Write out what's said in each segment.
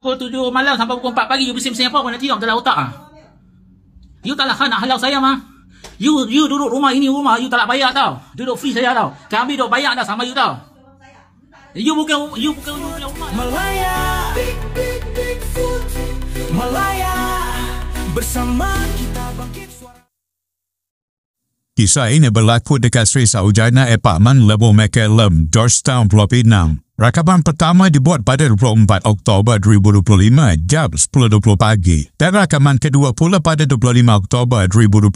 Pukul 7 malam sampai pukul 4 pagi you bising-bising apa nak tidur dalam otak ah. You tak nak halau saya mah. You duduk rumah ini rumah you tak nak bayar tau. Duduk free saya tau. Kami duk bayar dah sama you tau. You bukan rumah. Malaya, Malaya, bersama kita bangkit suara. Kisah ini berlaku dekat Sri Saujana Apartment Level McCallum, Georgetown, Pulau Pinang. Rakaman pertama dibuat pada 24 Oktober 2025 jam 10.20 pagi dan rakaman kedua pula pada 25 Oktober 2025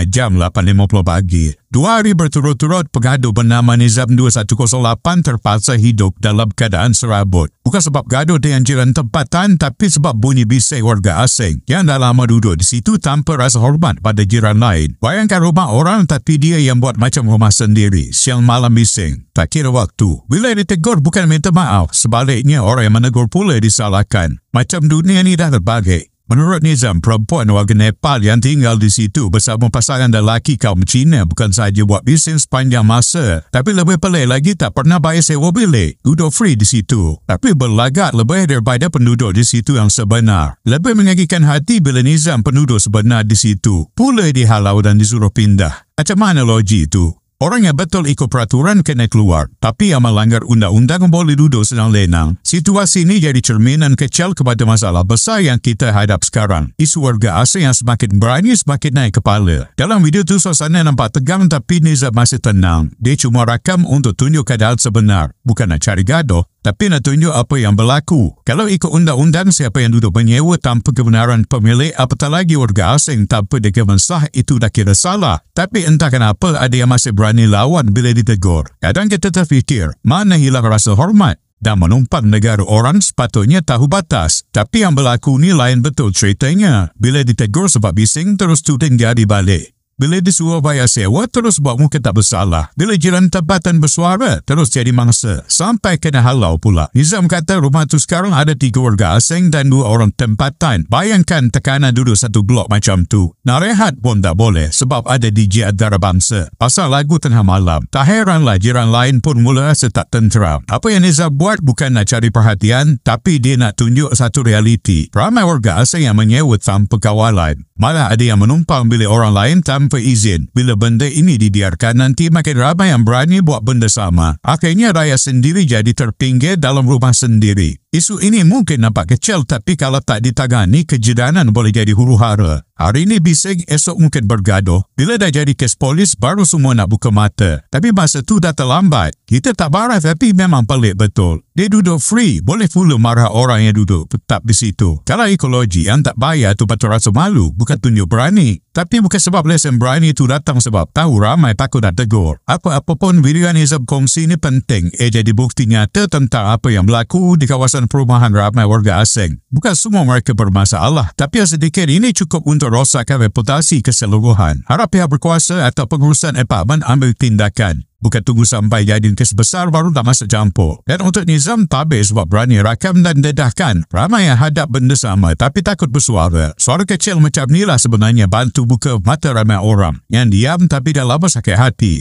jam 8.50 pagi. 2 hari berturut-turut pengadu bernama Nizam 2108 terpaksa hidup dalam keadaan serabut. Bukan sebab gaduh dengan jiran tempatan tapi sebab bunyi bising warga asing yang dah lama duduk di situ tanpa rasa hormat pada jiran lain. Bayangkan rumah orang tapi dia yang buat macam rumah sendiri. Siang malam bising. Tak kira waktu. Bila ditegur bukan minta maaf. Sebaliknya orang yang menegur pula disalahkan. Macam dunia ni dah terbalik. Menurut Nizam, perempuan warga Nepal yang tinggal di situ bersama pasangan lelaki kaum Cina bukan sahaja buat bising sepanjang masa, tapi lebih pelik lagi tak pernah bayar sewa bilik, duduk free di situ. Tapi berlagak lebih daripada penduduk di situ yang sebenar. Lebih menyakitkan hati bila Nizam penduduk sebenar di situ pula dihalau dan disuruh pindah. Macam mana logik itu? Orang yang betul ikut peraturan kena keluar, tapi yang melanggar undang-undang boleh duduk senang lenang. Situasi ini jadi cerminan kecil kepada masalah besar yang kita hadap sekarang. Isu warga asing yang semakin berani semakin naik kepala. Dalam video tu suasana nampak tegang tapi Nizam masih tenang. Dia cuma rakam untuk tunjuk keadaan sebenar. Bukan nak cari gaduh, tapi nak tunjuk apa yang berlaku. Kalau ikut undang-undang, siapa yang duduk menyewa tanpa kebenaran pemilik, apatah lagi warga asing tanpa dokumen sah, itu dah kira salah. Tapi entah kenapa ada yang masih berani lawan bila ditegur. Kadang kita terfikir, mana hilang rasa hormat? Dan menumpang negara orang sepatutnya tahu batas. Tapi yang berlaku ni lain betul ceritanya. Bila ditegur sebab bising, terus tuding jadi balik. Bila disuruh bayar sewa, terus buat muka tak bersalah. Bila jiran tempatan bersuara, terus jadi mangsa. Sampai kena halau pula. Nizam kata rumah tu sekarang ada 3 warga asing dan 2 orang tempatan. Bayangkan tekanan duduk satu blok macam tu. Nak rehat pun tak boleh sebab ada DJ antarabangsa. Pasal lagu tengah malam. Tak heranlah jiran lain pun mula rasa tak tenteram. Apa yang Nizam buat bukan nak cari perhatian, tapi dia nak tunjuk satu realiti. Ramai warga asing yang menyewa tanpa kawalan. Malah ada yang menumpang bilik orang lain tanpa izin. Bila benda ini dibiarkan, nanti makin ramai yang berani buat benda sama. Akhirnya rakyat sendiri jadi terpinggir dalam rumah sendiri. Isu ini mungkin nampak kecil tapi kalau tak ditangani, kejedanan boleh jadi huru-hara. Hari ini bising, esok mungkin bergaduh. Bila dah jadi kes polis, baru semua nak buka mata. Tapi masa tu dah terlambat. Kita tak marah tapi memang pelik betul. Dia duduk free, boleh pula marah orang yang duduk tetap di situ. Kalau ekologi yang tak bayar tu patut rasa malu, bukan tunjuk berani. Tapi bukan sebab lesen berani itu datang sebab tahu ramai takut nak tegur. Apa-apapun video Nizam kongsi ini penting. Jadi bukti nyata tentang apa yang berlaku di kawasan perumahan ramai warga asing. Bukan semua mereka bermasalah, tapi yang sedikit ini cukup untuk rosakkan reputasi keseluruhan. Harap pihak berkuasa atau pengurusan apartmen ambil tindakan. Bukan tunggu sampai jadi kes besar baru tak masuk campur. Dan untuk Nizam tabir sebab berani rakam dan dedahkan. Ramai yang hadap benda sama tapi takut bersuara. Suara kecil macam inilah sebenarnya bantu buka mata ramai orang yang diam tapi dah lama sakit hati.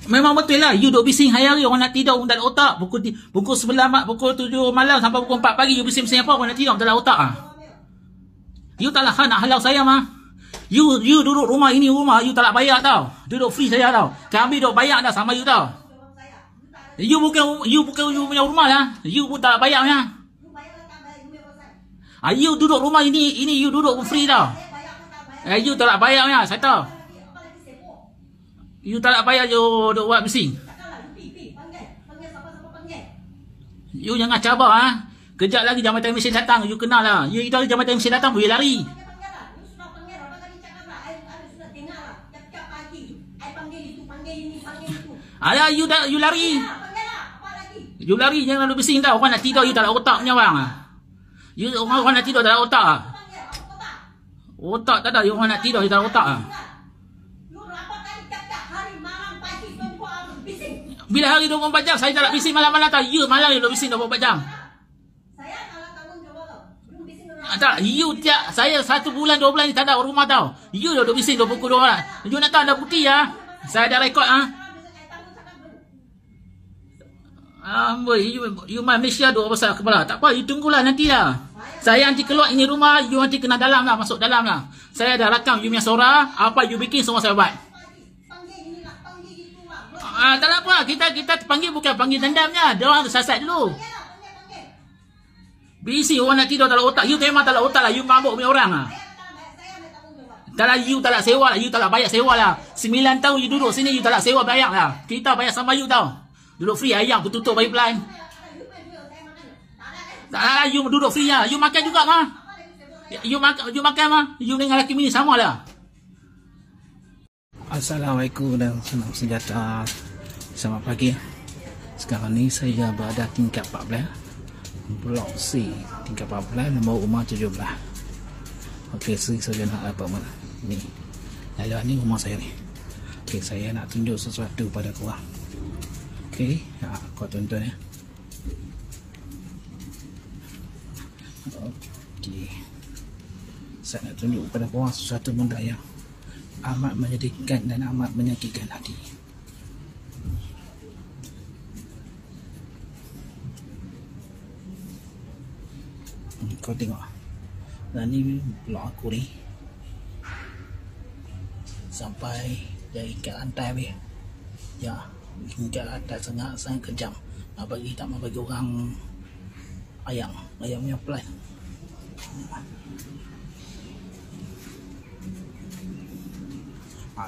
Memang betul lah. You duk bising hari-hari orang nak tidur dalam otak. Pukul 9 pukul 7 malam sampai pukul 4 pagi you bising-bising apa orang nak tidur dalam otak ah. You tak nak halau saya mah. You duduk rumah ini rumah you tak nak bayar tau. Duduk free saya tau. Kami duk bayar dah sama you tau. You bukan you punya rumah lah. You pun tak nak bayar ya. You duduk rumah ini you duduk free tau. You tak nak bayar ya, saya tahu. You tak nak bayar you duk buat bising. You jangan cabar ah. Kejap lagi jambatan mesin datang, you kenal lah. You itu jambatan mesin datang boleh lari. Alah, you lari. You lari jangan lalu bising tau. Orang nak tidur you tak ada otak punya bang. You orang nak tidur tak ada otak ah. Otak tak ada, you orang nak tidur you tak ada otak ah. Bila hari 24 jam saya tak nak bising malam-malam tau. You malam you bising 24 jam. Tak, you tiap saya 1 bulan 2 bulan ni tak ada rumah tau. You dah duduk bising 22 orang. You nak tahu ada bukti ah. Saya ada rekod ah. You Malaysia duk besar kepala. Tak apa, you tunggulah nanti lah. Saya nanti keluar ini rumah, you nanti kena dalam lah, masuk dalam lah. Saya dah rakam you punya suara, apa you bikin semua saya buat. Tak apa, kita panggil bukan panggil dendamnya. Dia orang sasat dulu. Bisi orang nak tidur tak ada otak. You memang tak ada otak lah, you mabuk punya orang lah. Tak lah, you tak nak sewa lah, you tak nak bayar sewa lah. 9 tahun you duduk sini, you tak nak sewa bayar lah. Kita bayar sama you tau. Duduk free, ayam pun tutup bagi pelan. Tak lah, you duduk free lah. You makan juga mah. You makan mah. You dengan lelaki mini sama lah. Assalamualaikum dan salam sejahtera. Selamat pagi. Sekarang ni saya berada tingkat 14, Blok C, tingkat 14, nombor rumah 17. Okey, saya nak apartment ni. Lalu ni rumah saya ni. Okey, saya nak tunjuk sesuatu pada korang. Okey, kau tonton ya. Okey, saya nak tunjuk pada korang sesuatu benda yang amat menyedihkan dan amat menyakitkan hati. Kau tengok, dan ni blok aku ni sampai dari kat lantai habis. Ya, kat lantai sangat kejam. Tak mau bagi orang ayamnya pelan.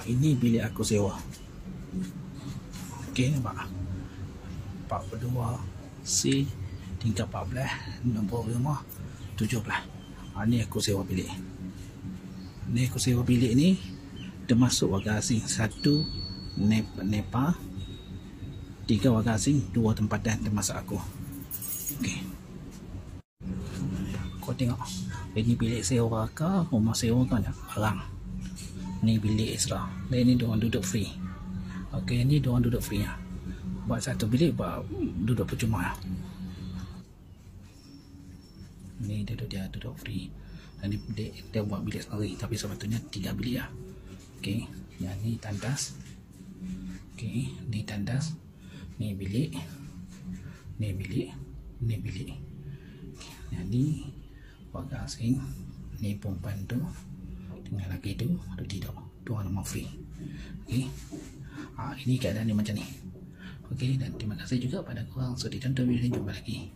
Ini bilik aku sewa. Okey, nampak 42 C, tingkat 14, nombor rumah 17. Ni aku sewa bilik. Ni aku sewa bilik ni termasuk warga asing. 1 Nepal, 3 warga asing, 2 tempatan termasuk aku. Okey, kau tengok, ini bilik sewa ke rumah sewa kan barang. Ni bilik extra. Dan ni diorang duduk free. Okey, ni diorang duduk free lah. Buat satu bilik buat duduk percuma lah. Ni dia duduk free. Dan ni dia buat bilik sendiri, tapi sepatutnya 3 bilik lah. Okey, yang ni tandas. Okey, ni tandas. Ni bilik. Ni bilik. Ni bilik. Yang ni warga asing. Ni perempuan tu dengan lelaki tu ada tidur. Dua nama free. Okey. Ini keadaan ni macam ni. Okey, dan terima kasih juga pada korang sudah tonton video ini. Jumpa lagi.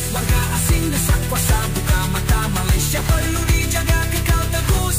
Warga asing desak kuasa buka mata, Malaysia perlu dijaga kekal teguh.